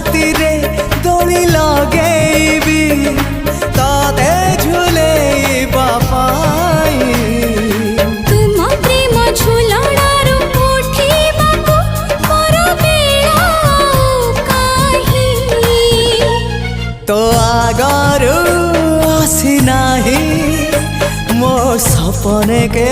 रातिरे दोली लगेबी तते झुलेइबा पाई तुम प्रेम झुलणारू उठिबाकू मोर बेला काहे तो आगरू आसी नाही मो सपने के